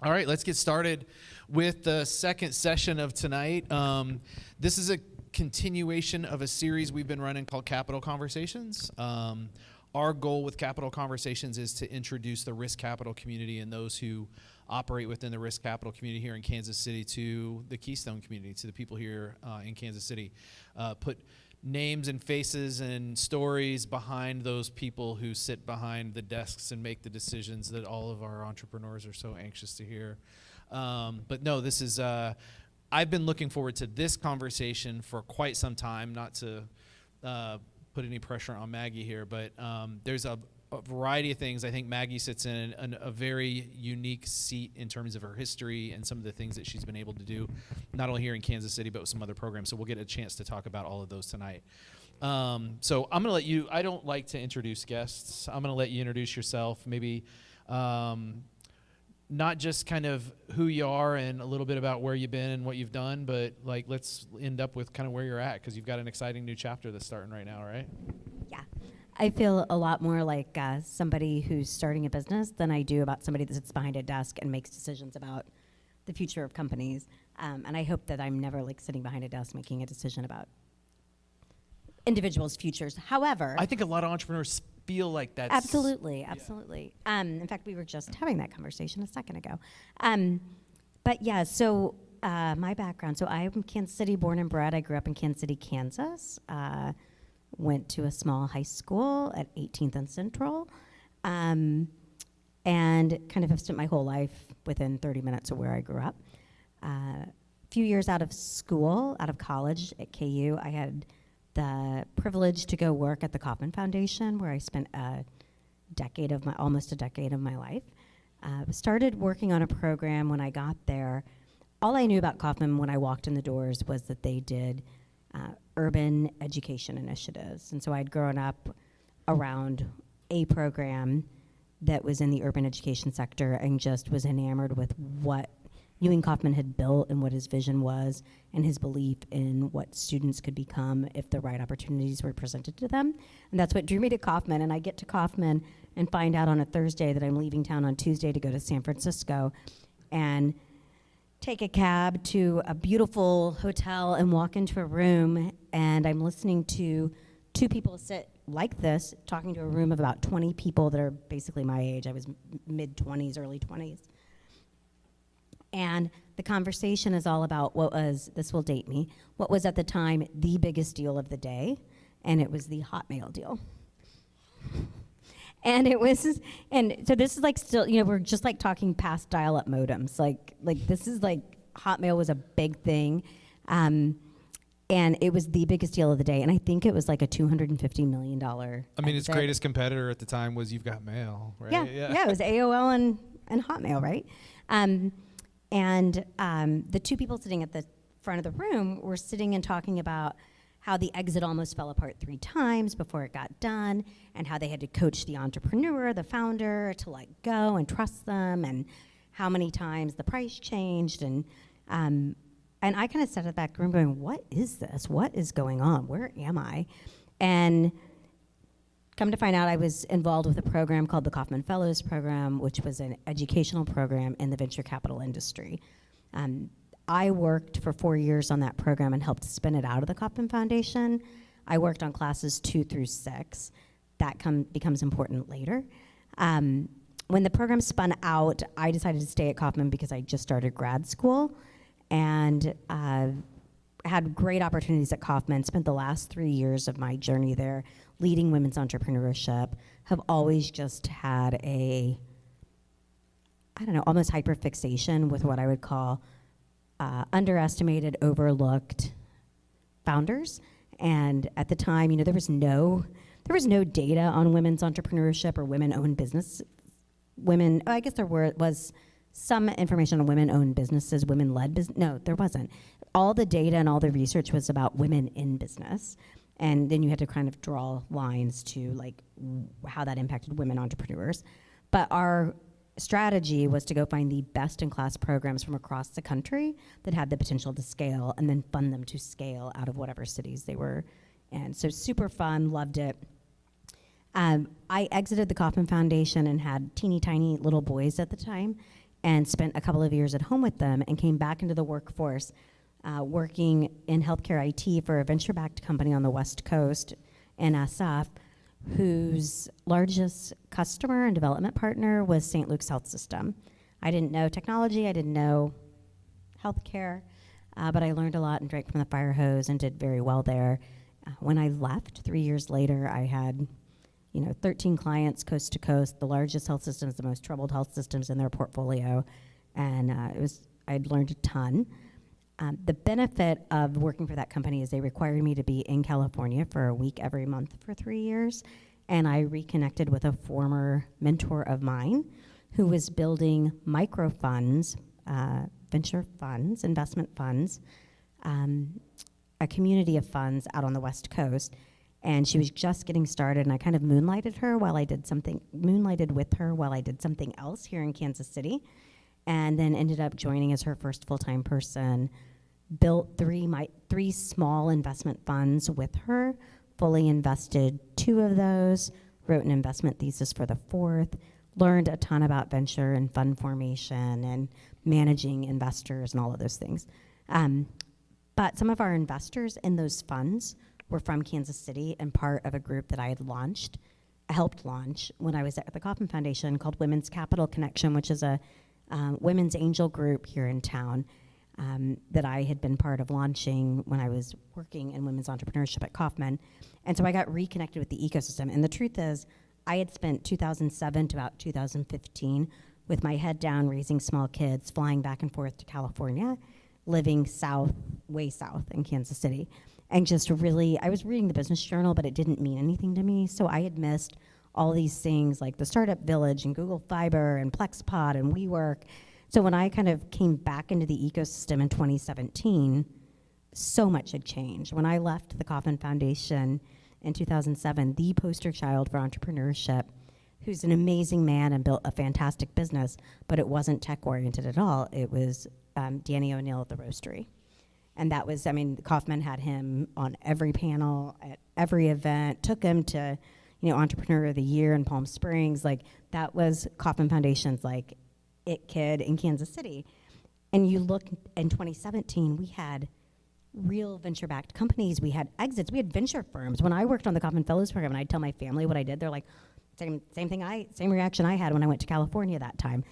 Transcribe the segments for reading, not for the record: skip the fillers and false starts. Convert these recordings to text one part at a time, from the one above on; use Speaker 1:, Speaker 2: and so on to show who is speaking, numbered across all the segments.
Speaker 1: All right, let's get started with the second session of tonight. This is a continuation of a series we've been running called Capital Conversations. Our goal with Capital Conversations is to introduce the risk capital community and those who operate within the risk capital community here in Kansas City to the Keystone community, to the people here in Kansas City. Put names and faces and stories behind those people who sit behind the desks and make the decisions that all of our entrepreneurs are so anxious to hear. But no, this is, I've been looking forward to this conversation for quite some time, not to put any pressure on Maggie here, but there's a variety of things. I think Maggie sits in a very unique seat in terms of her history and some of the things that she's been able to do, not only here in Kansas City, but with some other programs. So we'll get a chance to talk about all of those tonight. So I'm going to let you, I don't like to introduce guests. I'm going to let you introduce yourself, maybe not just kind of who you are and a little bit about where you've been and what you've done, but like let's end up with kind of where you're at, because you've got an exciting new chapter that's starting right now, right?
Speaker 2: Yeah. I feel a lot more like somebody who's starting a business than I do about somebody that sits behind a desk and makes decisions about the future of companies. And I hope that I'm never like sitting behind a desk making a decision about individuals' futures. However,
Speaker 1: I think a lot of entrepreneurs feel like that's...
Speaker 2: Absolutely. In fact, we were just having that conversation a second ago. But yeah, so my background, so I'm Kansas City born and bred. I grew up in Kansas City, Kansas. Went to a small high school at 18th and Central, and kind of have spent my whole life within 30 minutes of where I grew up. A few years out of school, out of college at KU, I had the privilege to go work at the Kauffman Foundation, where I spent almost a decade of my life. Started working on a program when I got there. All I knew about Kauffman when I walked in the doors was that they did urban education initiatives. And so I'd grown up around a program that was in the urban education sector and just was enamored with what Ewing Kauffman had built and what his vision was and his belief in what students could become if the right opportunities were presented to them. And that's what drew me to Kauffman. And I get to Kauffman and find out on a Thursday that I'm leaving town on Tuesday to go to San Francisco and take a cab to a beautiful hotel and walk into a room, and I'm listening to two people sit like this, talking to a room of about 20 people that are basically my age. I was mid-20s, early 20s. And the conversation is all about what was, this will date me, what was at the time the biggest deal of the day, and it was the Hotmail deal. And it was, and so this is like still, we're just like talking past dial-up modems. Like this is like, Hotmail was a big thing. And it was the biggest deal of the day. And I think it was like a $250 million.
Speaker 1: Its greatest competitor at the time was You've Got Mail, right?
Speaker 2: Yeah, it was AOL and Hotmail, right? The two people sitting at the front of the room were sitting and talking about how the exit almost fell apart 3 times before it got done, and how they had to coach the entrepreneur, the founder, to let go and trust them, and how many times the price changed. And I kind of sat at the back room going, what is this? What is going on? Where am I? And come to find out, I was involved with a program called the Kauffman Fellows program, which was an educational program in the venture capital industry. I worked for 4 years on that program and helped spin it out of the Kauffman Foundation. I worked on classes 2 through 6. That becomes important later. When the program spun out, I decided to stay at Kauffman because I just started grad school and had great opportunities at Kauffman. Spent the last 3 years of my journey there leading women's entrepreneurship. Have always just had almost hyperfixation with what I would call underestimated, overlooked founders. And at the time, there was no data on women's entrepreneurship or women-owned business. I guess there was some information on women-owned businesses, women-led business. No, there wasn't. All the data and all the research was about women in business. And then you had to kind of draw lines to like how that impacted women entrepreneurs. But our strategy was to go find the best-in-class programs from across the country that had the potential to scale, and then fund them to scale out of whatever cities they were in. So super fun, loved it. I exited the Kauffman Foundation and had teeny tiny little boys at the time, and spent a couple of years at home with them and came back into the workforce, working in healthcare IT for a venture-backed company on the West Coast, NSF, whose largest customer and development partner was St. Luke's Health System. I didn't know technology, I didn't know healthcare, but I learned a lot and drank from the fire hose and did very well there. When I left 3 years later, I had 13 clients coast to coast, the largest health systems, the most troubled health systems in their portfolio, and I'd learned a ton. The benefit of working for that company is they required me to be in California for a week every month for 3 years, and I reconnected with a former mentor of mine who was building micro funds, venture funds, investment funds, a community of funds out on the West Coast. And she was just getting started, and I kind of moonlighted with her while I did something else here in Kansas City, and then ended up joining as her first full-time person. Built three small investment funds with her, fully invested 2 of those, wrote an investment thesis for the 4th, learned a ton about venture and fund formation and managing investors and all of those things. But some of our investors in those funds were from Kansas City and part of a group that I had helped launch when I was at the Kauffman Foundation called Women's Capital Connection, which is a women's angel group here in town that I had been part of launching when I was working in women's entrepreneurship at Kauffman. And so I got reconnected with the ecosystem. And the truth is, I had spent 2007 to about 2015 with my head down, raising small kids, flying back and forth to California, living way south in Kansas City. And just really, I was reading the Business Journal, but it didn't mean anything to me. So I had missed all these things like the Startup Village and Google Fiber and PlexPod and WeWork. So when I kind of came back into the ecosystem in 2017, so much had changed. When I left the Kauffman Foundation in 2007, the poster child for entrepreneurship, who's an amazing man and built a fantastic business, but it wasn't tech-oriented at all. It was Danny O'Neill at the Roastery. And that was, Kauffman had him on every panel, at every event, took him to, Entrepreneur of the Year in Palm Springs. Like, that was Kauffman Foundation's, it kid in Kansas City. And you look, in 2017, we had real venture-backed companies. We had exits. We had venture firms. When I worked on the Kauffman Fellows program and I'd tell my family what I did, they're like, same reaction I had when I went to California that time.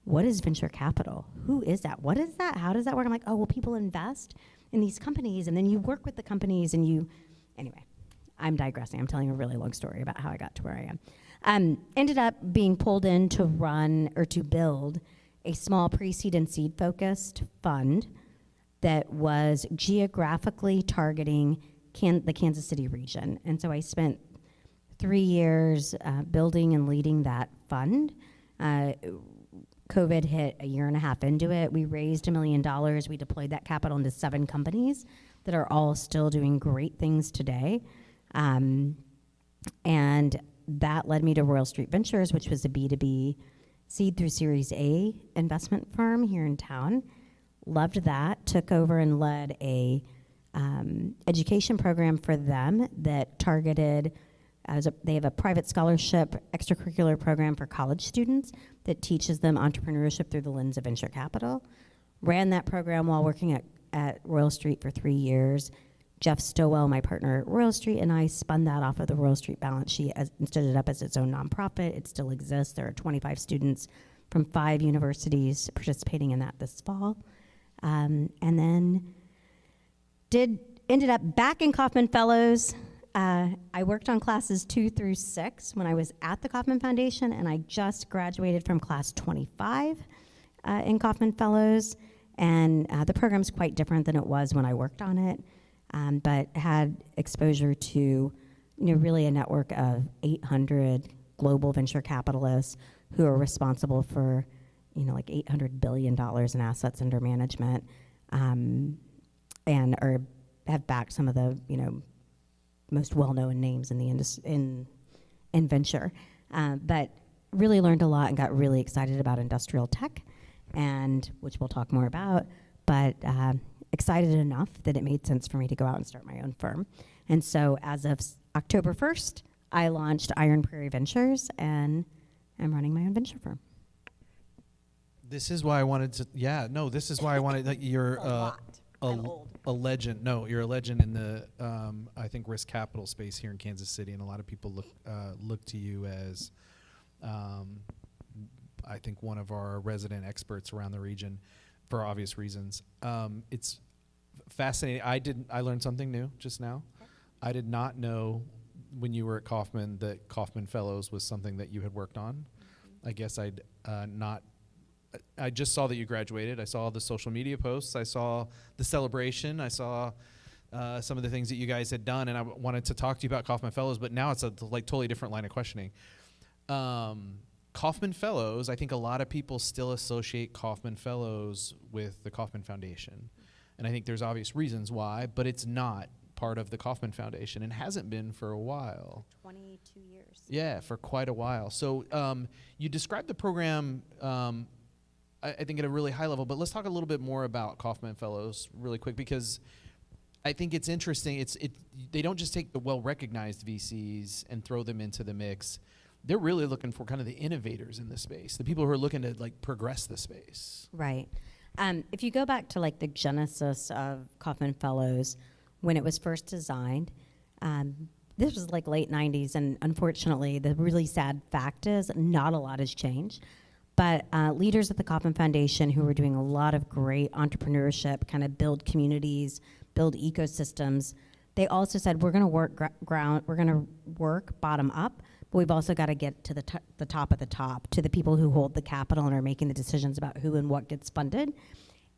Speaker 2: What is venture capital? Who is that? What is that? How does that work? I'm like, oh, well, people invest in these companies, and then you work with the companies, and anyway, I'm digressing. I'm telling a really long story about how I got to where I am. Ended up being pulled in to run or to build a small pre-seed and seed-focused fund that was geographically targeting the Kansas City region. And so I spent 3 years building and leading that fund. COVID hit a year and a half into it. We raised $1 million. We deployed that capital into 7 companies that are all still doing great things today. And that led me to Royal Street Ventures, which was a B2B seed through Series A investment firm here in town. Loved that. Took over and led a education program for them that targeted they have a private scholarship extracurricular program for college students that teaches them entrepreneurship through the lens of venture capital. Ran that program while working at Royal Street for 3 years. Jeff Stowell, my partner at Royal Street, and I spun that off of the Royal Street balance sheet and stood it up as its own nonprofit. It still exists. There are 25 students from 5 universities participating in that this fall. And then ended up back in Kauffman Fellows. I worked on classes 2 through 6 when I was at the Kauffman Foundation, and I just graduated from class 25 in Kauffman Fellows. And the program's quite different than it was when I worked on it, but had exposure to, really a network of 800 global venture capitalists who are responsible for, like $800 billion in assets under management, and have backed some of the, most well-known names in the in venture, but really learned a lot and got really excited about industrial tech, and which we'll talk more about, but excited enough that it made sense for me to go out and start my own firm. And so as of October 1st, I launched Iron Prairie Ventures, and I'm running my own venture firm.
Speaker 1: This is why I wanted to. Yeah, no, this is why I wanted. Like, you're
Speaker 2: I'm old.
Speaker 1: a legend. No, you're a legend in the I think risk capital space here in Kansas City, and a lot of people look to you as I think one of our resident experts around the region for obvious reasons. It's fascinating. I learned something new just now.
Speaker 2: Okay.
Speaker 1: I did not know when you were at Kauffman that Kauffman Fellows was something that you had worked on. I guess I just saw that you graduated. I saw the social media posts. I saw the celebration. I saw some of the things that you guys had done, and I wanted to talk to you about Kauffman Fellows, but now it's a totally different line of questioning. Kauffman Fellows, I think a lot of people still associate Kauffman Fellows with the Kauffman Foundation. And I think there's obvious reasons why, but it's not part of the Kauffman Foundation and hasn't been for a while.
Speaker 2: 22 years.
Speaker 1: Yeah, for quite a while. So you described the program, I think, at a really high level, but let's talk a little bit more about Kauffman Fellows really quick, because I think it's interesting. They don't just take the well-recognized VCs and throw them into the mix. They're really looking for kind of the innovators in the space, the people who are looking to progress the space.
Speaker 2: Right. If you go back to the genesis of Kauffman Fellows, when it was first designed, this was late 90s, and unfortunately, the really sad fact is not a lot has changed. But leaders at the Kauffman Foundation who were doing a lot of great entrepreneurship, kind of build communities, build ecosystems, they also said, we're going to work we're going to work bottom up, but we've also got to get to the top of the top, to the people who hold the capital and are making the decisions about who and what gets funded.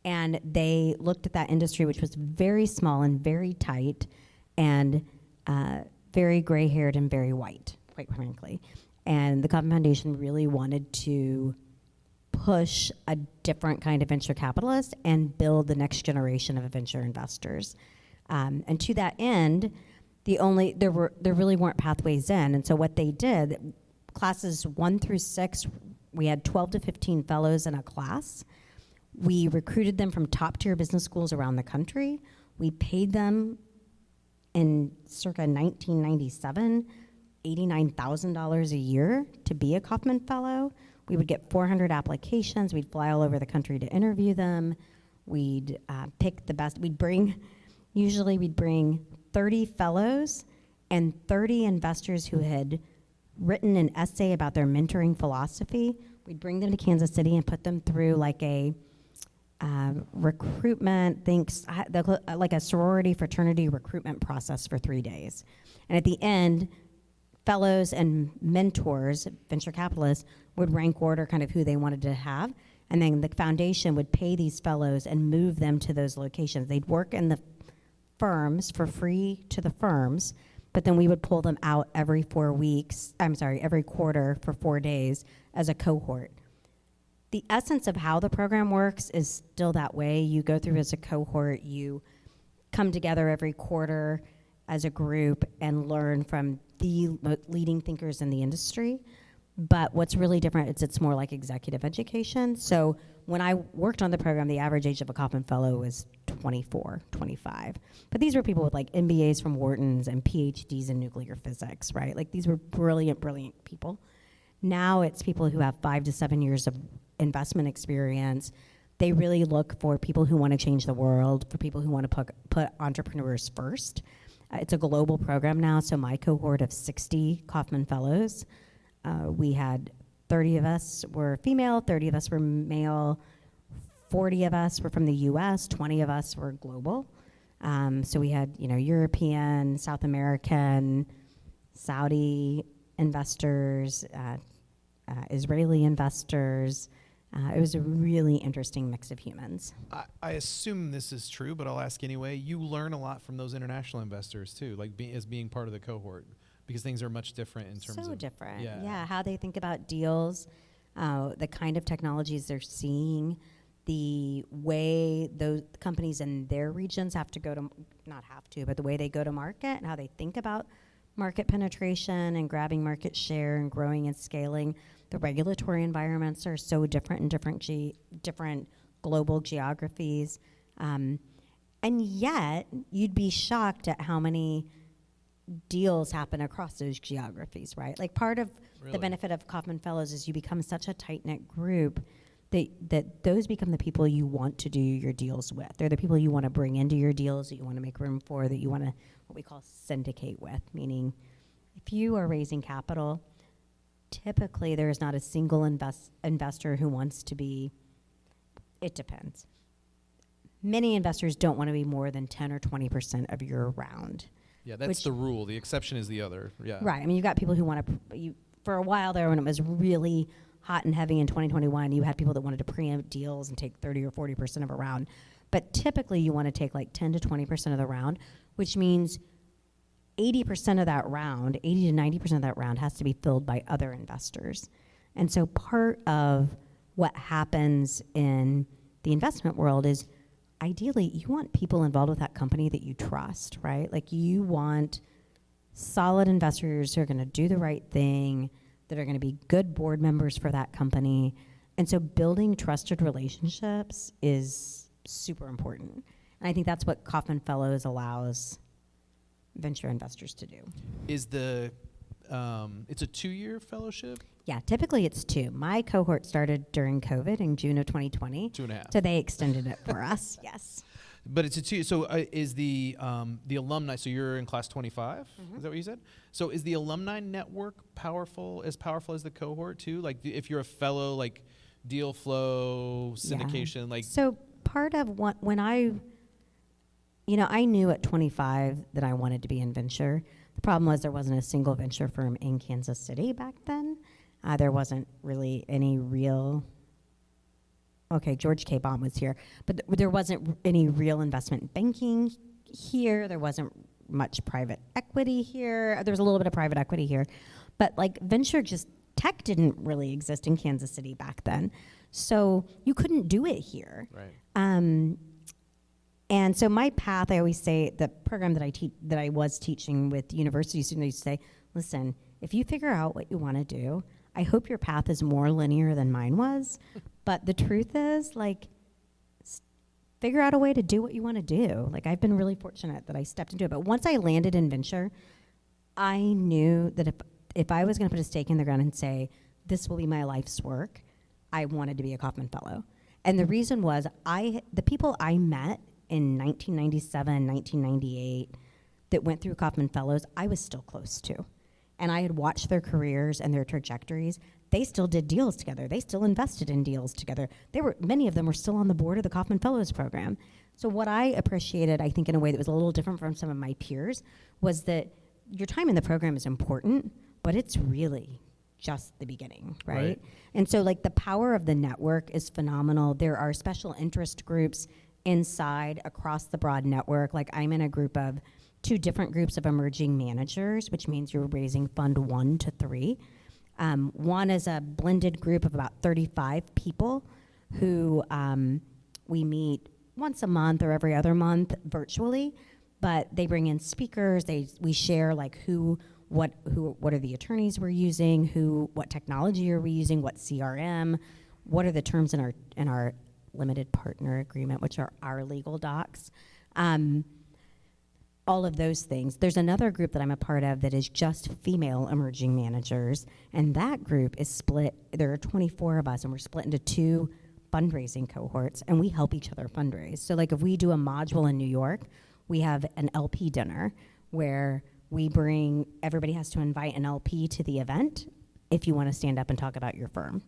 Speaker 2: And they looked at that industry, which was very small and very tight and very gray-haired and very white, quite frankly. And the Kauffman Foundation really wanted to push a different kind of venture capitalist and build the next generation of venture investors. And to that end, there really weren't pathways in. And so what they did, classes 1 through 6, we had 12 to 15 fellows in a class. We recruited them from top-tier business schools around the country. We paid them in circa 1997, $89,000 a year to be a Kauffman Fellow. We would get 400 applications. We'd fly all over the country to interview them. We'd pick the best. Usually we'd bring 30 fellows and 30 investors who had written an essay about their mentoring philosophy. We'd bring them to Kansas City and put them through a recruitment, like a sorority fraternity recruitment process for 3 days. And at the end, fellows and mentors, venture capitalists, would rank order kind of who they wanted to have. And then the foundation would pay these fellows and move them to those locations. They'd work in the firms for free to the firms, but then we would pull them out every quarter for 4 days as a cohort. The essence of how the program works is still that way. You go through as a cohort, you come together every quarter as a group and learn from the leading thinkers in the industry. But what's really different is it's more like executive education. So when I worked on the program, the average age of a Kauffman Fellow was 24, 25. But these were people with MBAs from Wharton's and PhDs in nuclear physics, right? These were brilliant, brilliant people. Now it's people who have 5 to 7 years of investment experience. They really look for people who want to change the world, for people who want to put entrepreneurs first. It's a global program now, so my cohort of 60 Kauffman Fellows, we had 30 of us were female, 30 of us were male, 40 of us were from the US, 20 of us were global. So we had, European, South American, Saudi investors, Israeli investors. It was a really interesting mix of humans.
Speaker 1: I assume this is true, but I'll ask anyway. You learn a lot from those international investors too, as being part of the cohort, because things are much different in terms of...
Speaker 2: So different, yeah, how they think about deals, the kind of technologies they're seeing, the way those companies in their regions have to but the way they go to market and how they think about market penetration and grabbing market share and growing and scaling. The regulatory environments are so different in different global geographies. And yet, you'd be shocked at how many deals happen across those geographies, right? Part of the benefit of Kauffman Fellows is you become such a tight-knit group that those become the people you want to do your deals with. They're the people you want to bring into your deals, that you want to make room for, that you want to, what we call syndicate with, meaning if you are raising capital, typically there is not a single investor who wants to be, it depends. Many investors don't want to be more than 10 or 20% of your round.
Speaker 1: Yeah, that's the rule. The exception is the other. Yeah.
Speaker 2: Right. I mean, you've got people who want to, for a while there when it was really hot and heavy in 2021, you had people that wanted to preempt deals and take 30 or 40% of a round. But typically you want to take like 10 to 20% of the round, which means 80% of that round, 80 to 90% of that round has to be filled by other investors. And so part of what happens in the investment world is ideally you want people involved with that company that you trust, right? Like you want solid investors who are going to do the right thing, that are going to be good board members for that company. And so building trusted relationships is super important. And I think that's what Kauffman Fellows allows venture investors to do.
Speaker 1: Is the, it's a 2-year fellowship?
Speaker 2: Yeah, typically it's 2. My cohort started during COVID in June of 2020.
Speaker 1: 2.5.
Speaker 2: So they extended it for us, yes.
Speaker 1: But it's a 2. So is the alumni? So you're in class 25.
Speaker 2: Mm-hmm.
Speaker 1: Is that what you said? So is the alumni network powerful as the cohort too? Like if you're a fellow, like deal flow, syndication, like.
Speaker 2: So part of when I knew at 25 that I wanted to be in venture. The problem was there wasn't a single venture firm in Kansas City back then. There wasn't really any real. Okay, George K. Baum was here, but there wasn't any real investment banking here. There wasn't much private equity here. There was a little bit of private equity here, but like venture tech didn't really exist in Kansas City back then. So you couldn't do it here.
Speaker 1: Right.
Speaker 2: And so my path, I always say, the program that I was teaching with university students, I used to say, listen, if you figure out what you want to do, I hope your path is more linear than mine was. But the truth is, like, figure out a way to do what you want to do. Like, I've been really fortunate that I stepped into it. But once I landed in venture, I knew that if I was going to put a stake in the ground and say, this will be my life's work, I wanted to be a Kauffman Fellow. And the reason was the people I met in 1997, 1998 that went through Kauffman Fellows, I was still close to. And I had watched their careers and their trajectories. They still did deals together. They still invested in deals together. Many of them were still on the board of the Kauffman Fellows program. So what I appreciated, I think in a way that was a little different from some of my peers, was that your time in the program is important, but it's really just the beginning, right? And so like the power of the network is phenomenal. There are special interest groups inside across the broad network. Like I'm in a group of 2 different groups of emerging managers, which means you're raising fund 1 to 3. One is a blended group of about 35 people who we meet once a month or every other month virtually, but they bring in speakers. We share like what are the attorneys we're using, what technology are we using, what CRM, what are the terms in our limited partner agreement, which are our legal docs. All of those things. There's another group that I'm a part of that is just female emerging managers, and that group is split. There are 24 of us, and we're split into 2 fundraising cohorts, and we help each other fundraise. So like if we do a module in New York, we have an LP dinner where everybody has to invite an LP to the event if you want to stand up and talk about your firm.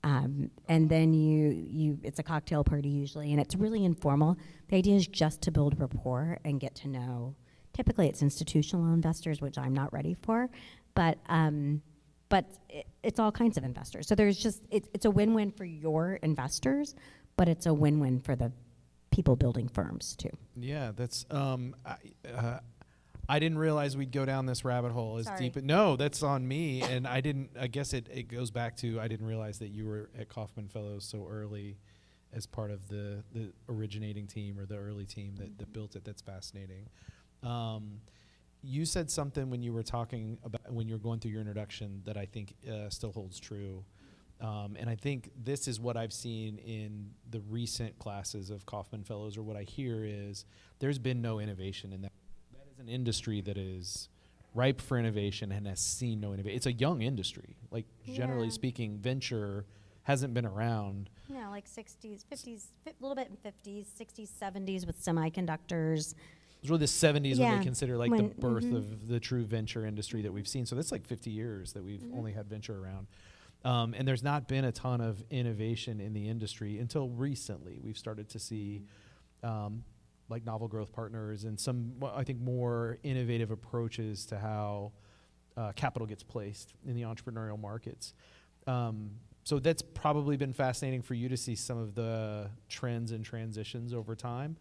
Speaker 2: And then it's a cocktail party usually, and it's really informal. The idea is just to build rapport and get to know. Typically, it's institutional investors, which I'm not ready for, but it's all kinds of investors. So it's a win-win for your investors, but it's a win-win for the people building firms too.
Speaker 1: Yeah, that's. I didn't realize we'd go down this rabbit hole as
Speaker 2: Sorry.
Speaker 1: deep. No, that's on me. And I guess it goes back to, I didn't realize that you were at Kauffman Fellows so early as part of the originating team or the early team that built it. That's fascinating. You said something when you were talking about, when you were going through your introduction, that I think still holds true. And I think this is what I've seen in the recent classes of Kauffman Fellows, or what I hear is there's been no innovation in that. An industry that is ripe for innovation and has seen no innovation. It's a young industry. Like generally speaking, venture hasn't been around.
Speaker 2: No, like 60s, 50s, a little bit in 50s, 60s, 70s with semiconductors.
Speaker 1: It was really the 70s when
Speaker 2: Yeah,
Speaker 1: they consider like
Speaker 2: when-
Speaker 1: the birth of the true venture industry that we've seen. So that's like 50 years that we've only had venture around. And there's not been a ton of innovation in the industry until recently. We've started to see like novel growth partners and some, I think, more innovative approaches to how capital gets placed in the entrepreneurial markets. So that's probably been fascinating for you to see some of the trends and transitions over time.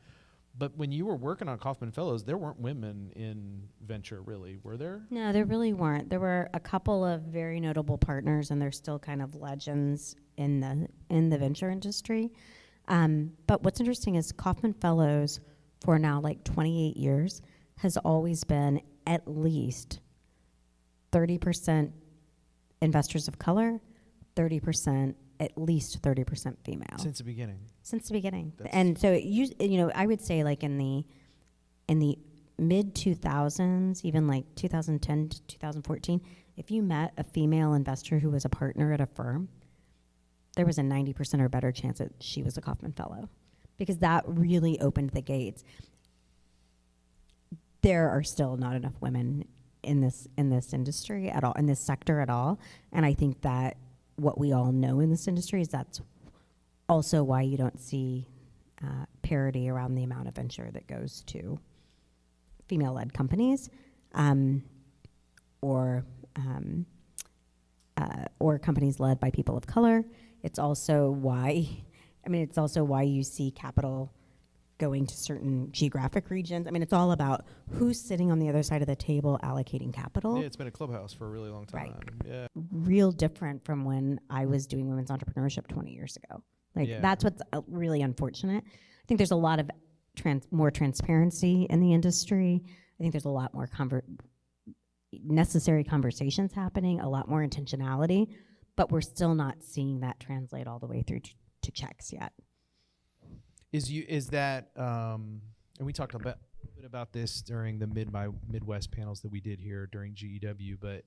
Speaker 1: But when you were working on Kauffman Fellows, there weren't women in venture, really, were there?
Speaker 2: No, there really weren't. There were a couple of very notable partners, and they're still kind of legends in the venture industry. But what's interesting is Kauffman Fellows, for now like 28 years, has always been at least 30% investors of color, 30%, at least 30% female.
Speaker 1: Since the beginning.
Speaker 2: Since the beginning.
Speaker 1: That's
Speaker 2: And so, I would say like in the mid 2000s, even like 2010 to 2014, if you met a female investor who was a partner at a firm, there was a 90% or better chance that she was a Kauffman Fellow, because that really opened the gates. There are still not enough women in this industry at all, in this sector at all, and I think that what we all know in this industry is that's also why you don't see parity around the amount of venture that goes to female-led companies, or companies led by people of color. It's also why you see capital going to certain geographic regions. I mean, it's all about who's sitting on the other side of the table allocating capital.
Speaker 1: Yeah, it's been a clubhouse for a really long time.
Speaker 2: Right.
Speaker 1: Yeah.
Speaker 2: Real different from when I was doing women's entrepreneurship 20 years ago. That's what's really unfortunate. I think there's a lot of more transparency in the industry. I think there's a lot more necessary conversations happening, a lot more intentionality, but we're still not seeing that translate all the way through to checks yet.
Speaker 1: Is that and we talked a bit about this during the Midwest panels that we did here during GEW, but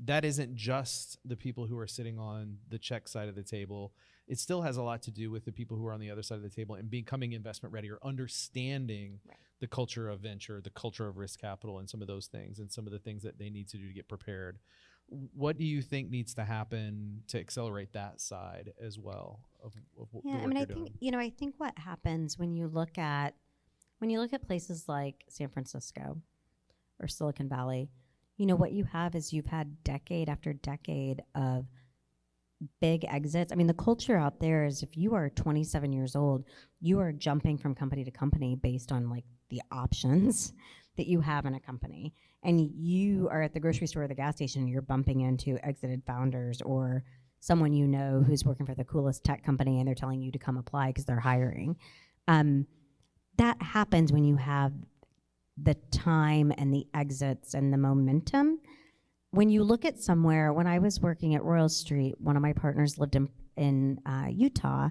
Speaker 1: that isn't just the people who are sitting on the check side of the table. It still has a lot to do with the people who are on the other side of the table and becoming investment ready, or understanding the culture of venture, the culture of risk capital, and some of those things, and some of the things that they need to do to get prepared. What do you think needs to happen to accelerate that side as well of what the work you're doing?
Speaker 2: I think what happens when you look at places like San Francisco or Silicon Valley, what you have is you've had decade after decade of big exits. I mean, the culture out there is, if you are 27 years old, you are jumping from company to company based on like the options that you have in a company. And you are at the grocery store or the gas station, you're bumping into exited founders or someone who's working for the coolest tech company, and they're telling you to come apply because they're hiring. That happens when you have the time and the exits and the momentum. When you look at somewhere, when I was working at Royal Street, one of my partners lived in Utah,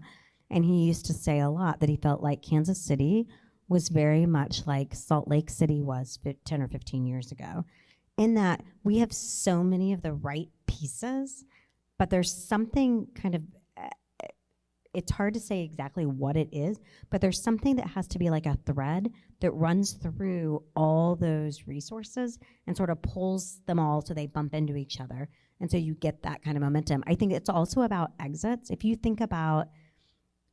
Speaker 2: and he used to say a lot that he felt like Kansas City was very much like Salt Lake City was 10 or 15 years ago, in that we have so many of the right pieces, but there's something kind of, it's hard to say exactly what it is, but there's something that has to be like a thread that runs through all those resources and sort of pulls them all so they bump into each other. And so you get that kind of momentum. I think it's also about exits. If you think about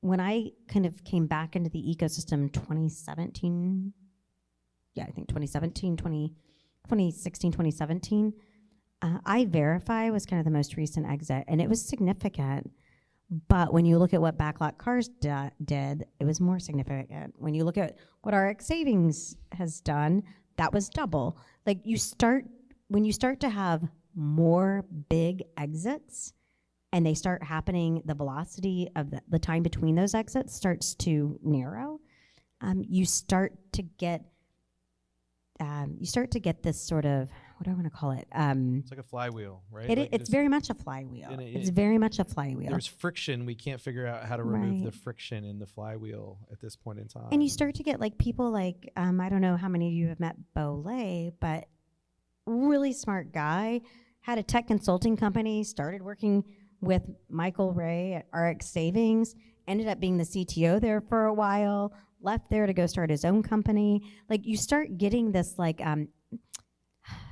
Speaker 2: when I kind of came back into the ecosystem 2016, 2017, iVerify was kind of the most recent exit, and it was significant. But when you look at what Backlot Cars did, it was more significant. When you look at what RX Savings has done, that was double. Like when you start to have more big exits, and they start happening, the velocity of the time between those exits starts to narrow. You start to get this sort of, what do I want to call it?
Speaker 1: It's like a flywheel, right?
Speaker 2: It's very much a flywheel. It's very much a flywheel.
Speaker 1: There's friction. We can't figure out how to remove the friction in the flywheel at this point in time.
Speaker 2: And you start to get like people like, I don't know how many of you have met Bo Lay, but really smart guy, had a tech consulting company, started working with Michael Ray at RX Savings, ended up being the CTO there for a while, left there to go start his own company. Like, you start getting this like, I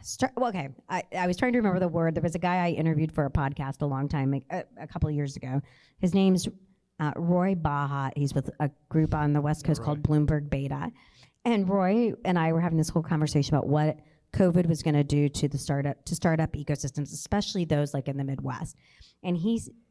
Speaker 2: was trying to remember the word. There was a guy I interviewed for a podcast a long time, like, a couple of years ago. His name's Roy Bahat. He's with a group on the West Coast called Bloomberg Beta. And Roy and I were having this whole conversation about what COVID was going to do to the startup ecosystems, especially those like in the Midwest. And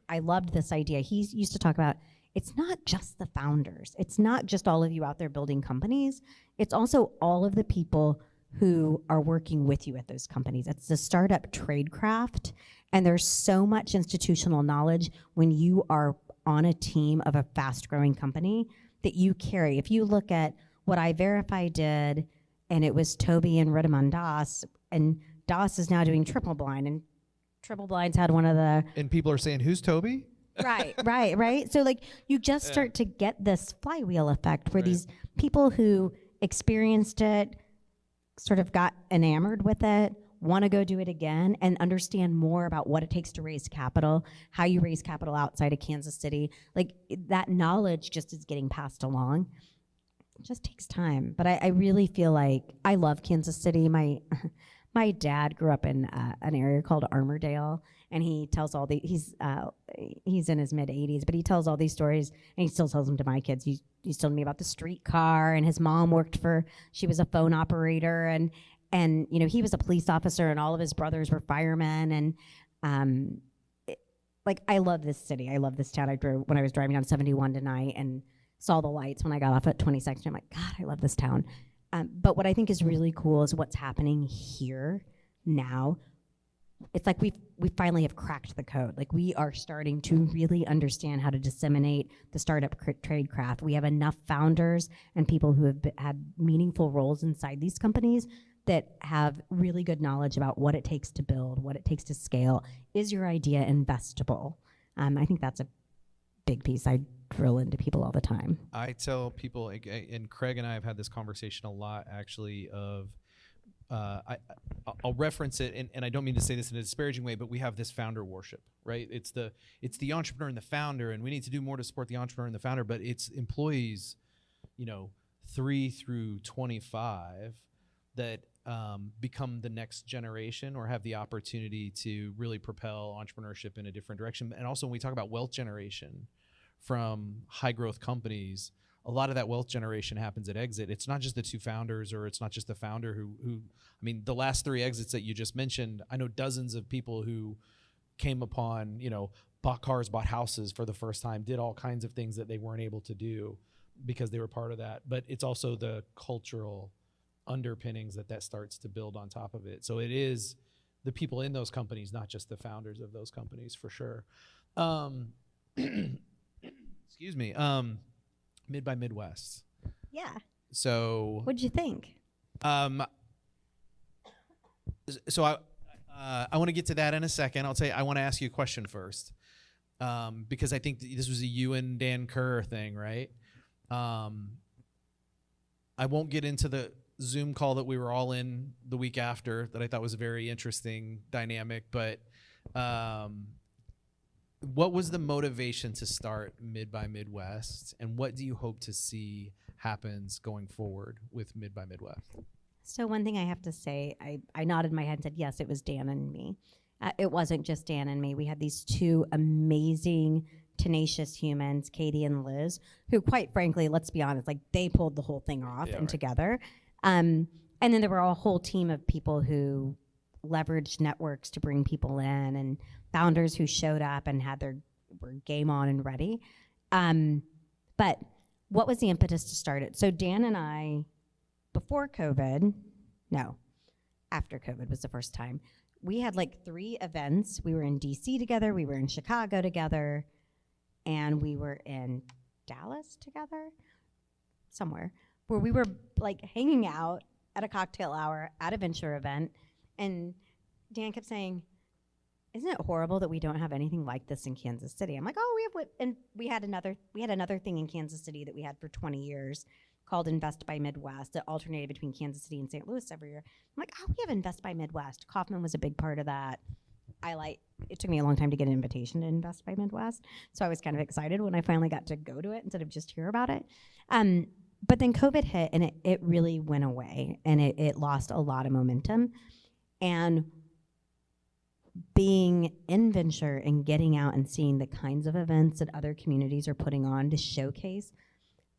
Speaker 2: I loved this idea. He used to talk about, it's not just the founders. It's not just all of you out there building companies. It's also all of the people who are working with you at those companies. It's the startup tradecraft. And there's so much institutional knowledge when you are on a team of a fast growing company that you carry. If you look at what iVerify did, and it was Toby and Riddiman Das, and Das is now doing Triple Blind, and Triple Blind's had one of the...
Speaker 1: And people are saying, who's Toby?
Speaker 2: Right. So like, you just start to get this flywheel effect where these people who experienced it, sort of got enamored with it, want to go do it again, and understand more about what it takes to raise capital, how you raise capital outside of Kansas City. Like, that knowledge just is getting passed along. It just takes time. But I really feel like I love Kansas City. My dad grew up in an area called Armourdale, and he tells he's in his mid-80s, but he tells all these stories, and he still tells them to my kids. He's telling me about the streetcar, and his mom she was a phone operator, and you know, he was a police officer, and all of his brothers were firemen, and like, I love this city. I love this town. When I was driving down 71 tonight and saw the lights when I got off at 22nd, I'm like, God, I love this town. But what I think is really cool is what's happening here now. It's like we finally have cracked the code. Like, we are starting to really understand how to disseminate the startup tradecraft. We have enough founders and people who have had meaningful roles inside these companies that have really good knowledge about what it takes to build, what it takes to scale. Is your idea investable? I think that's a big piece I drill into people all the time.
Speaker 1: I tell people, and Craig and I have had this conversation a lot, actually, of I'll reference it, and I don't mean to say this in a disparaging way, but we have this founder worship, right? It's the entrepreneur and the founder, and we need to do more to support the entrepreneur and the founder, but it's employees, 3 through 25 that become the next generation or have the opportunity to really propel entrepreneurship in a different direction. And also, when we talk about wealth generation from high growth companies, a lot of that wealth generation happens at exit. It's not just the 2 founders, or it's not just the founder who I mean, the last 3 exits that you just mentioned, I know dozens of people who came upon, bought cars, bought houses for the first time, did all kinds of things that they weren't able to do because they were part of that. But it's also the cultural underpinnings that starts to build on top of it. So it is the people in those companies, not just the founders of those companies, for sure. Excuse me. Mid by Midwest.
Speaker 2: Yeah.
Speaker 1: So
Speaker 2: what'd you think?
Speaker 1: So I want to get to that in a second. I want to ask you a question first, because I think this was a you and Dan Kerr thing, right? I won't get into the Zoom call that we were all in the week after that I thought was a very interesting dynamic, but what was the motivation to start Mid by Midwest, and what do you hope to see happens going forward with Mid by Midwest?
Speaker 2: So one thing I have to say, I nodded my head and said, yes, it was Dan and me. It wasn't just Dan and me. We had these 2 amazing, tenacious humans, Katie and Liz, who, quite frankly, let's be honest, like, they pulled the whole thing off together. And then there were a whole team of people who leveraged networks to bring people in, and founders who showed up and were game on and ready. But what was the impetus to start it? So Dan and I, after COVID was the first time, we had like 3 events. We were in DC together, we were in Chicago together, and we were in Dallas together, somewhere, where we were like hanging out at a cocktail hour at a venture event. And Dan kept saying, isn't it horrible that we don't have anything like this in Kansas City? I'm like, and we had another thing in Kansas City that we had for 20 years called Invest by Midwest that alternated between Kansas City and St. Louis every year. I'm like, we have Invest by Midwest. Kauffman was a big part of that. I it took me a long time to get an invitation to Invest by Midwest. So I was kind of excited when I finally got to go to it instead of just hear about it. But then COVID hit and it really went away and it lost a lot of momentum. And being in venture and getting out and seeing the kinds of events that other communities are putting on to showcase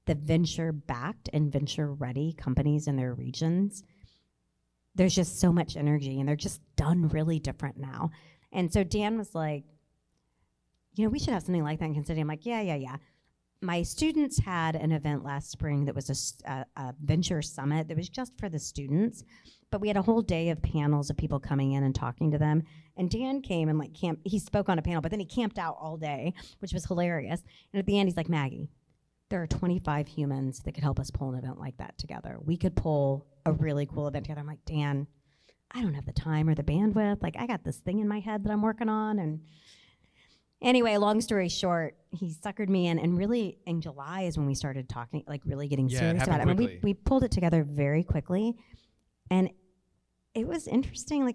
Speaker 2: the venture-backed and venture-ready companies in their regions, there's just so much energy and they're just done really different now. And so Dan was like, we should have something like that in Kansas City. I'm like, yeah. My students had an event last spring that was a venture summit that was just for the students, but we had a whole day of panels of people coming in and talking to them. And Dan came and he spoke on a panel, but then he camped out all day, which was hilarious. And at the end, he's like, Maggie, there are 25 humans that could help us pull an event like that together. We could pull a really cool event together. I'm like, Dan, I don't have the time or the bandwidth. I got this thing in my head that I'm working on. And anyway, long story short, he suckered me in, and really in July is when we started talking, really getting serious about it. I mean, we pulled it together very quickly, and it was interesting.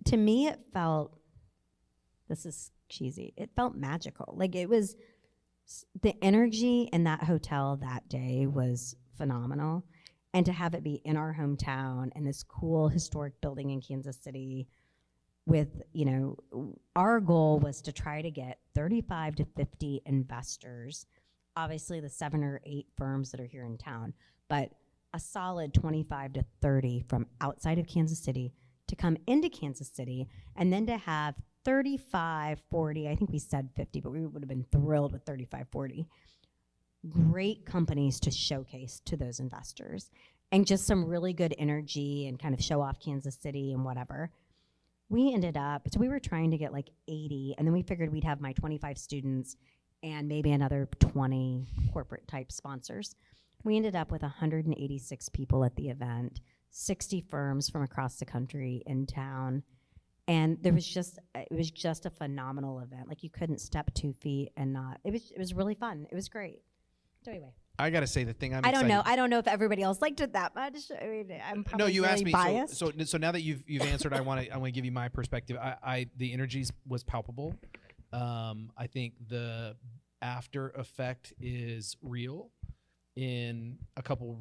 Speaker 2: To me, it felt, this is cheesy, it felt magical. It was, the energy in that hotel that day was phenomenal, and to have it be in our hometown in this cool historic building in Kansas City with, our goal was to try to get 35 to 50 investors, obviously the 7 or 8 firms that are here in town, but a solid 25 to 30 from outside of Kansas City to come into Kansas City, and then to have 35, 40, I think we said 50, but we would have been thrilled with 35, 40 great companies to showcase to those investors, and just some really good energy and kind of show off Kansas City and whatever. We ended up, so we were trying to get 80, and then we figured we'd have my 25 students and maybe another 20 corporate type sponsors. We ended up with 186 people at the event, 60 firms from across the country in town. And it was just a phenomenal event. You couldn't step 2 feet and not, it was really fun. It was great. So anyway.
Speaker 1: I got to say the thing I'm
Speaker 2: I don't
Speaker 1: excited.
Speaker 2: know. I don't know if everybody else liked it that much. I mean, I'm probably
Speaker 1: No, you
Speaker 2: really
Speaker 1: asked me.
Speaker 2: biased.
Speaker 1: So now that you've answered, I want to give you my perspective. The energy was palpable. I think the after effect is real in a couple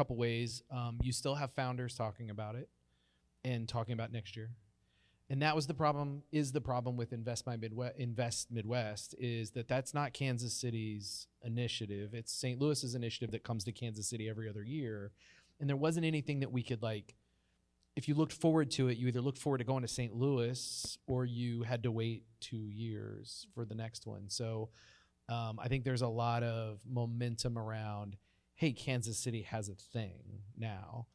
Speaker 1: ways. You still have founders talking about it and talking about next year. And that was the problem with Invest Midwest is that's not Kansas City's initiative. It's St. Louis's initiative that comes to Kansas City every other year. And there wasn't anything that we could if you looked forward to it, you either looked forward to going to St. Louis or you had to wait 2 years for the next one. So I think there's a lot of momentum around, hey, Kansas City has a thing now.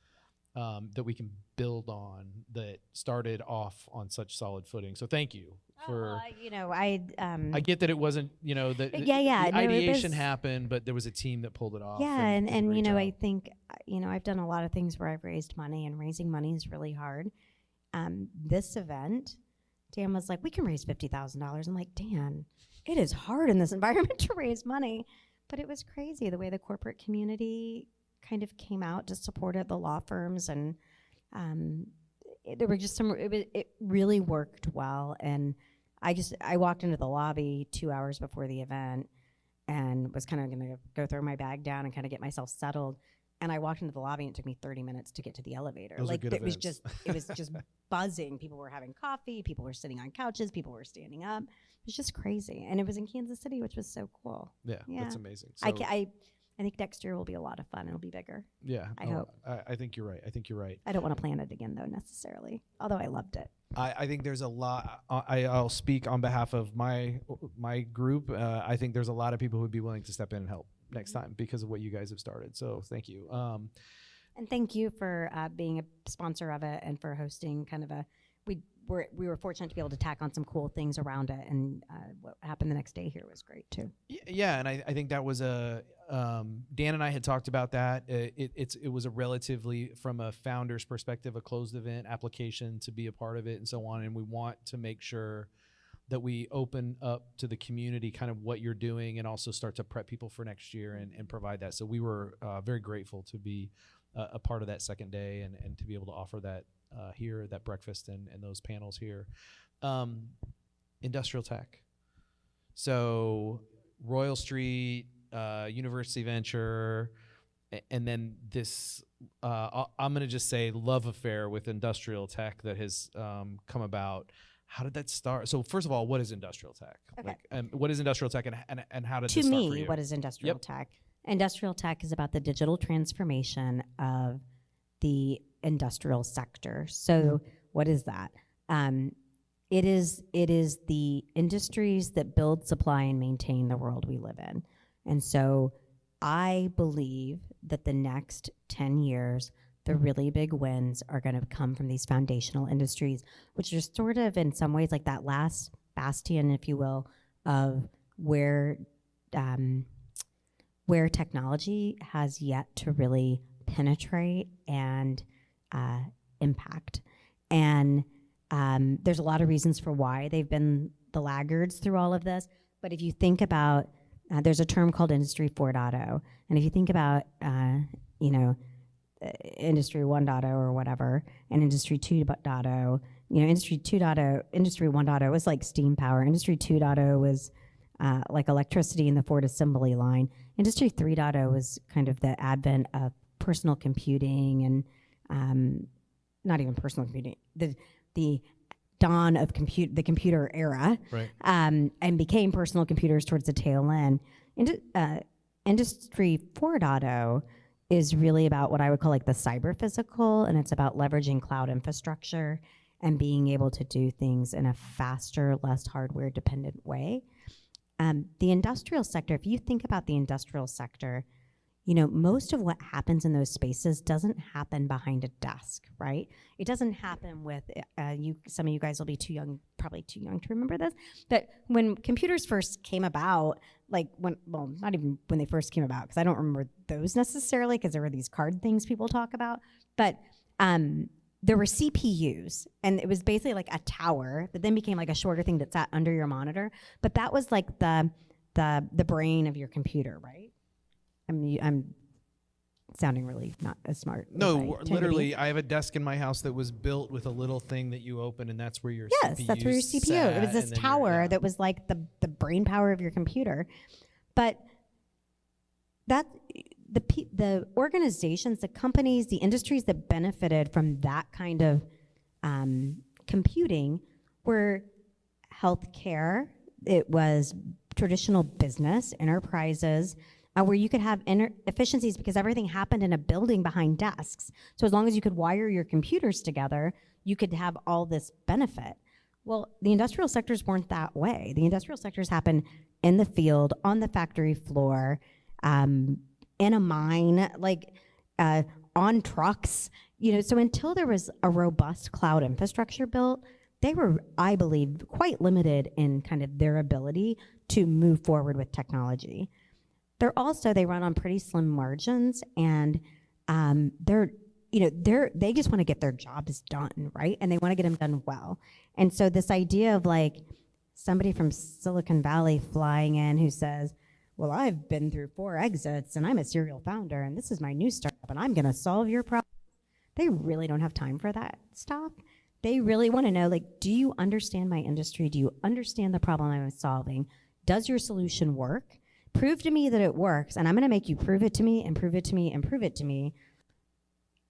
Speaker 1: That we can build on that started off on such solid footing. So thank you for. I get that it wasn't the ideation happened, but there was a team that pulled it off.
Speaker 2: Yeah, and I think I've done a lot of things where I've raised money, and raising money is really hard. This event, Dan was like, we can raise $50,000. I'm like, Dan, it is hard in this environment to raise money, but it was crazy the way the corporate community kind of came out to support it, the law firms, and there were just it really worked well. And I walked into the lobby 2 hours before the event and was kind of going to go throw my bag down and kind of get myself settled. And I walked into the lobby and it took me 30 minutes to get to the elevator.
Speaker 1: Those are good events.
Speaker 2: It was just buzzing. People were having coffee, people were sitting on couches, people were standing up. It was just crazy. And it was in Kansas City, which was so cool.
Speaker 1: Yeah. That's amazing. So
Speaker 2: I think next year will be a lot of fun. It'll be bigger.
Speaker 1: Yeah.
Speaker 2: I hope.
Speaker 1: I think you're right.
Speaker 2: I don't want to plan it again, though, necessarily, although I loved it.
Speaker 1: I think there's a lot. I'll speak on behalf of my group. I think there's a lot of people who would be willing to step in and help next time because of what you guys have started. So thank you.
Speaker 2: And thank you for being a sponsor of it and for hosting kind of we were fortunate to be able to tack on some cool things around it, and what happened the next day here was great too.
Speaker 1: Yeah, and I think that was Dan and I had talked about that. It was a relatively, from a founder's perspective, a closed event application to be a part of it and so on, and we want to make sure that we open up to the community kind of what you're doing and also start to prep people for next year and provide that. So we were very grateful to be a part of that second day and to be able to offer that here, that breakfast and those panels here. industrial tech. So Royal Street, University Venture, and then this, I'm going to just say love affair with industrial tech that has come about. How did that start? So first of all, what is industrial tech?
Speaker 2: Okay.
Speaker 1: What is industrial tech, and how did
Speaker 2: To
Speaker 1: this start for
Speaker 2: me,
Speaker 1: you?
Speaker 2: what is industrial
Speaker 1: Yep.
Speaker 2: tech? Industrial tech is about the digital transformation of the industrial sector. So what is that? It is the industries that build, supply, and maintain the world we live in. And so I believe that the next 10 years, the really big wins are going to come from these foundational industries, which are sort of in some ways like that last bastion, if you will, of where technology has yet to really penetrate and impact. And there's a lot of reasons for why they've been the laggards through all of this. But if you think about, there's a term called Industry 4.0. And if you think about, Industry 1.0 or whatever, and Industry 2.0, Industry 2.0, Industry 1.0 was like steam power. Industry 2.0 was like electricity in the Ford assembly line. Industry 3.0 was kind of the advent of personal computing and not even personal computing, the dawn of the computer era,
Speaker 1: Right.
Speaker 2: And became personal computers towards the tail end. Industry 4.0 is really about what I would call like the cyber physical, and it's about leveraging cloud infrastructure and being able to do things in a faster, less hardware dependent way. The industrial sector, if you think about the industrial sector, most of what happens in those spaces doesn't happen behind a desk, right? It doesn't happen with some of you guys will be probably too young to remember this, but when computers first came about, not even when they first came about, because I don't remember those necessarily, because there were these card things people talk about, but there were CPUs, and it was basically like a tower that then became like a shorter thing that sat under your monitor, but that was like the brain of your computer, right? I'm sounding really not as smart.
Speaker 1: No, literally, I have a desk in my house that was built with a little thing that you open, and that's where your
Speaker 2: yes,
Speaker 1: CPU
Speaker 2: that's where your CPU.
Speaker 1: sat,
Speaker 2: It was this tower that was like the brain power of your computer, but that the organizations, the companies, the industries that benefited from that kind of computing were healthcare. It was traditional business enterprises. Where you could have efficiencies because everything happened in a building behind desks. So as long as you could wire your computers together, you could have all this benefit. Well, the industrial sectors weren't that way. The industrial sectors happen in the field, on the factory floor, in a mine, on trucks. So until there was a robust cloud infrastructure built, they were, I believe, quite limited in kind of their ability to move forward with technology. They run on pretty slim margins, and they just want to get their jobs done, right? And they want to get them done well. And so this idea of like somebody from Silicon Valley flying in who says, well, I've been through 4 exits and I'm a serial founder and this is my new startup and I'm going to solve your problem. They really don't have time for that stuff. They really want to know, do you understand my industry? Do you understand the problem I'm solving? Does your solution work? Prove to me that it works, and I'm going to make you prove it to me and prove it to me and prove it to me.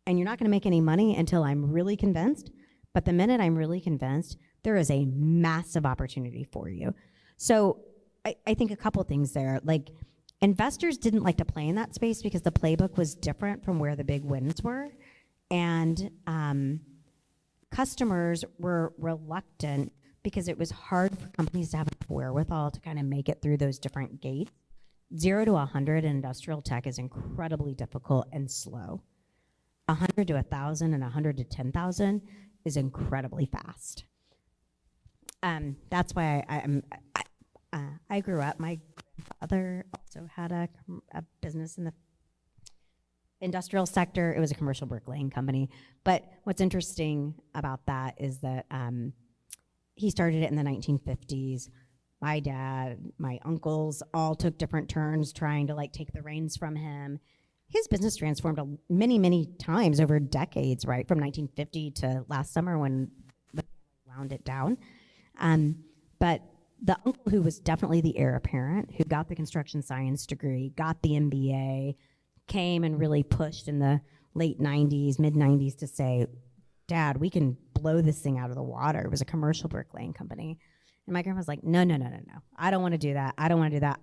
Speaker 2: And you're not going to make any money until I'm really convinced. But the minute I'm really convinced, there is a massive opportunity for you. So I think a couple things there. Investors didn't like to play in that space because the playbook was different from where the big wins were. And customers were reluctant because it was hard for companies to have enough wherewithal to kind of make it through those different gates. 0 to 100 in industrial tech is incredibly difficult and slow. 100 to 1,000 and 100 to 10,000 is incredibly fast. That's why I grew up. My grandfather also had a business in the industrial sector. It was a commercial bricklaying company. But what's interesting about that is that he started it in the 1950s. My dad, my uncles all took different turns trying to take the reins from him. His business transformed many, many times over decades, right? From 1950 to last summer when the family wound it down. But But the uncle who was definitely the heir apparent, who got the construction science degree, got the MBA, came and really pushed in the late 90s, mid 90s to say, Dad, we can blow this thing out of the water. It was a commercial bricklaying company. And my grandpa's like, no. I don't want to do that.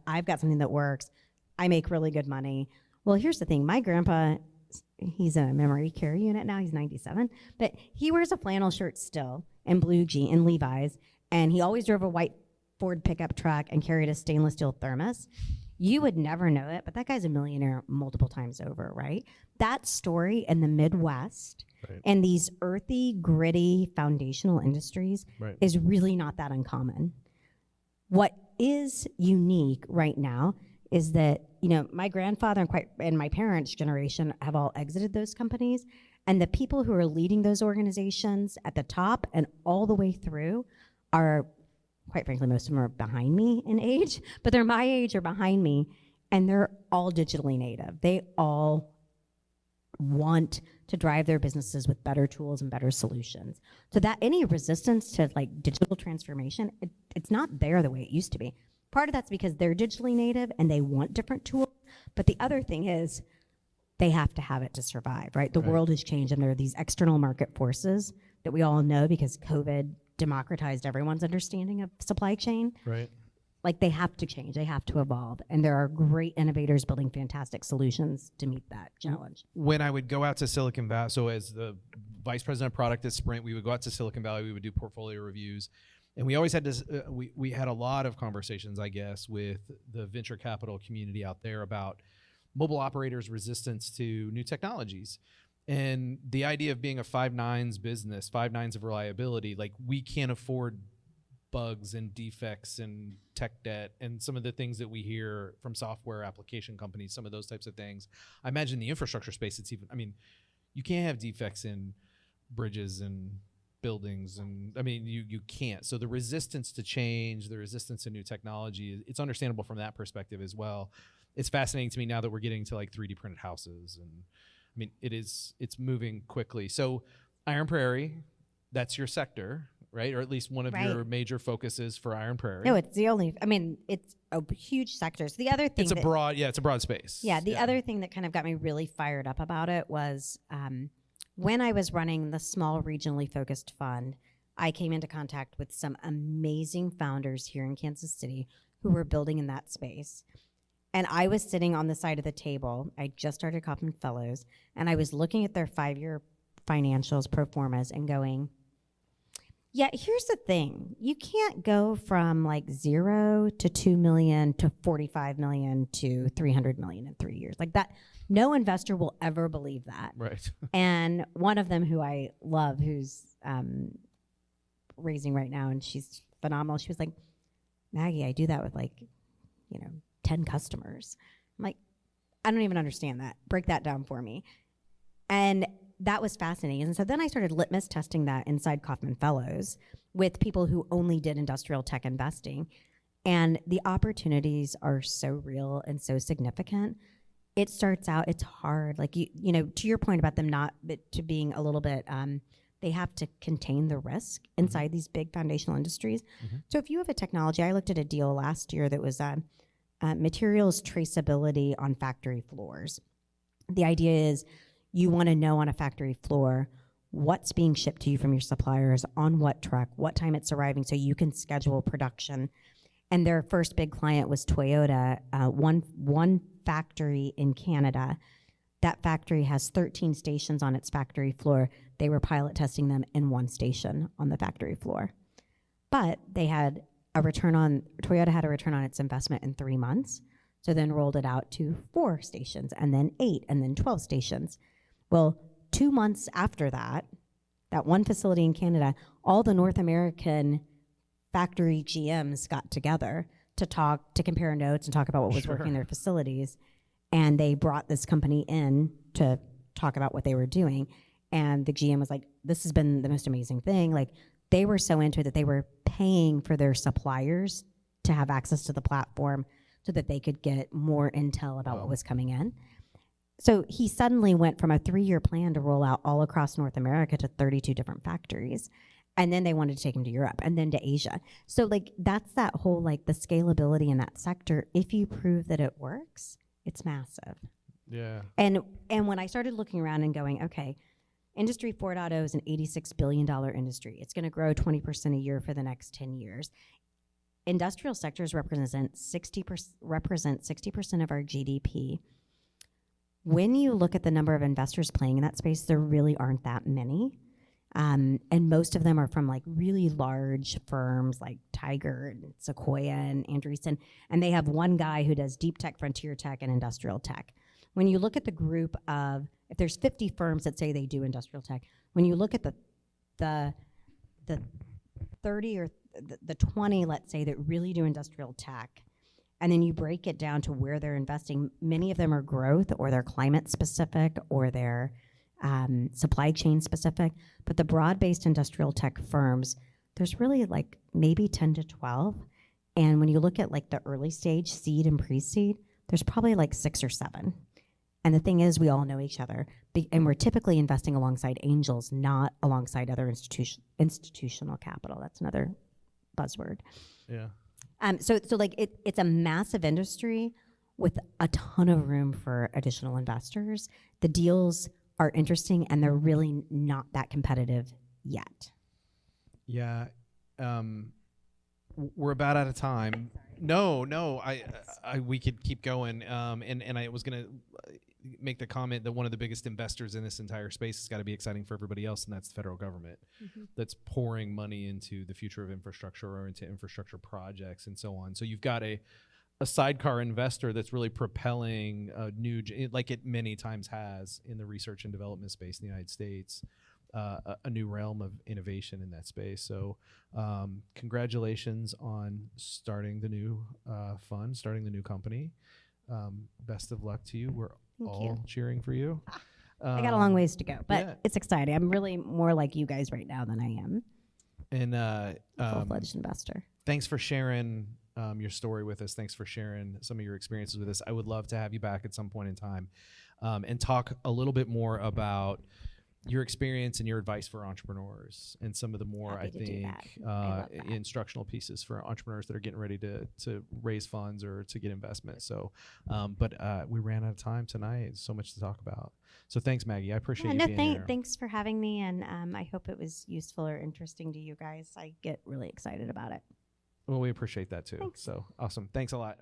Speaker 2: I've got something that works. I make really good money. Well, here's the thing. My grandpa, he's in a memory care unit now. He's 97. But he wears a flannel shirt still and blue jeans and Levi's. And he always drove a white Ford pickup truck and carried a stainless steel thermos. You would never know it, but that guy's a millionaire multiple times over, right? That story in the Midwest and these earthy, gritty, foundational industries is really not that uncommon. What is unique right now is that, my grandfather and my parents' generation have all exited those companies, and the people who are leading those organizations at the top and all the way through are, quite frankly, most of them are behind me in age, but they're my age or behind me, and they're all digitally native. They all want to drive their businesses with better tools and better solutions. So that any resistance to digital transformation, it's not there the way it used to be. Part of that's because they're digitally native and they want different tools, but the other thing is they have to have it to survive, right? The world has changed, and there are these external market forces that we all know because COVID democratized everyone's understanding of supply chain.
Speaker 1: Right.
Speaker 2: They have to change, they have to evolve, and there are great innovators building fantastic solutions to meet that challenge.
Speaker 1: When I would go out to Silicon Valley, so as the vice president of product at Sprint, we would go out to Silicon Valley, we would do portfolio reviews, and we always had to, we had a lot of conversations, I guess, with the venture capital community out there about mobile operators' resistance to new technologies. And the idea of being a 5 nines business, 5 nines of reliability, we can't afford bugs and defects and tech debt and some of the things that we hear from software application companies, some of those types of things. I imagine the infrastructure space, you can't have defects in bridges and buildings, and you can't. So the resistance to change, the resistance to new technology, it's understandable from that perspective as well. It's fascinating to me now that we're getting to 3D printed houses, and it's moving quickly. So Iron Prairie, that's your sector, right? Or at least one of your major focuses for Iron Prairie.
Speaker 2: No, it's the only, it's a huge sector. So the other thing
Speaker 1: it's a broad space.
Speaker 2: Yeah, the other thing that kind of got me really fired up about it was when I was running the small regionally focused fund, I came into contact with some amazing founders here in Kansas City who were building in that space. And I was sitting on the side of the table. I just started Kauffman Fellows, and I was looking at their 5-year financials, pro formas, and going, yeah, here's the thing. You can't go from 0 to 2 million to 45 million to 300 million in 3 years. That, no investor will ever believe that.
Speaker 1: Right.
Speaker 2: And one of them who I love, who's raising right now, and she's phenomenal. She was like, Maggie, I do that with 10 customers. I'm like, I don't even understand that. Break that down for me. And that was fascinating. And so then I started litmus testing that inside Kauffman Fellows with people who only did industrial tech investing. And the opportunities are so real and so significant. It starts out, it's hard. To your point about them to being a little bit, they have to contain the risk inside these big foundational industries. So if you have a technology, I looked at a deal last year that was materials traceability on factory floors. The idea is you want to know on a factory floor what's being shipped to you from your suppliers, on what truck, what time it's arriving, so you can schedule production. And their first big client was Toyota, one factory in Canada. That factory has 13 stations on its factory floor. They were pilot testing them in one station on the factory floor. But they had Toyota had a return on its investment in 3 months, so then rolled it out to 4 stations, and then 8, and then 12 stations. Well, 2 months after that one facility in Canada, all the North American factory GMs got together to compare notes and talk about what was working in their facilities, and they brought this company in to talk about what they were doing. And the GM was like, this has been the most amazing thing. They were so into it that they were paying for their suppliers to have access to the platform so that they could get more intel about what was coming in. So he suddenly went from a 3-year plan to roll out all across North America to 32 different factories. And then they wanted to take them to Europe and then to Asia. So like that's that whole like the scalability in that sector. If you prove that it works, it's massive.
Speaker 1: Yeah.
Speaker 2: And when I started looking around and going, okay, Industry 4.0 is an $86 billion industry. It's going to grow 20% a year for the next 10 years. Industrial sectors represent 60% of our GDP. When you look at the number of investors playing in that space, there really aren't that many. And most of them are from like really large firms like Tiger and Sequoia and Andreessen. And they have one guy who does deep tech, frontier tech, and industrial tech. When you look at the group of, if there's 50 firms that say they do industrial tech, when you look at the 30 or the 20, let's say, that really do industrial tech, and then you break it down to where they're investing, many of them are growth or they're climate specific or they're supply chain specific. But the broad-based industrial tech firms, there's really like maybe 10 to 12. And when you look at like the early stage, seed and pre-seed, there's probably like 6 or 7. And the thing is, we all know each other, and we're typically investing alongside angels, not alongside other institutional capital. That's another buzzword.
Speaker 1: Yeah.
Speaker 2: So like it's a massive industry with a ton of room for additional investors. The deals are interesting, and they're really not that competitive yet.
Speaker 1: Yeah. We're about out of time. No, we could keep going. And I was going to make the comment that one of the biggest investors in this entire space has got to be exciting for everybody else, and that's the federal government that's pouring money into the future of infrastructure or into infrastructure projects and so on. So you've got a sidecar investor that's really propelling a new, like it many times has in the research and development space in the United States, a new realm of innovation in that space. So congratulations on starting the new fund, starting the new company. Best of luck to you. We're all cheering for you.
Speaker 2: I got a long ways to go, but
Speaker 1: yeah.
Speaker 2: It's exciting. I'm really more like you guys right now than I am.
Speaker 1: And
Speaker 2: Full-fledged investor.
Speaker 1: Thanks for sharing your story with us. Thanks for sharing some of your experiences with us. I would love to have you back at some point in time and talk a little bit more about your experience and your advice for entrepreneurs and some of the more, I think, instructional pieces for entrepreneurs that are getting ready to raise funds or to get investment. So, but we ran out of time tonight. So much to talk about. So thanks, Maggie. I appreciate you being here.
Speaker 2: Thanks for having me, and I hope it was useful or interesting to you guys. I get really excited about it.
Speaker 1: Well, we appreciate that too.
Speaker 2: Thanks.
Speaker 1: So awesome. Thanks a lot.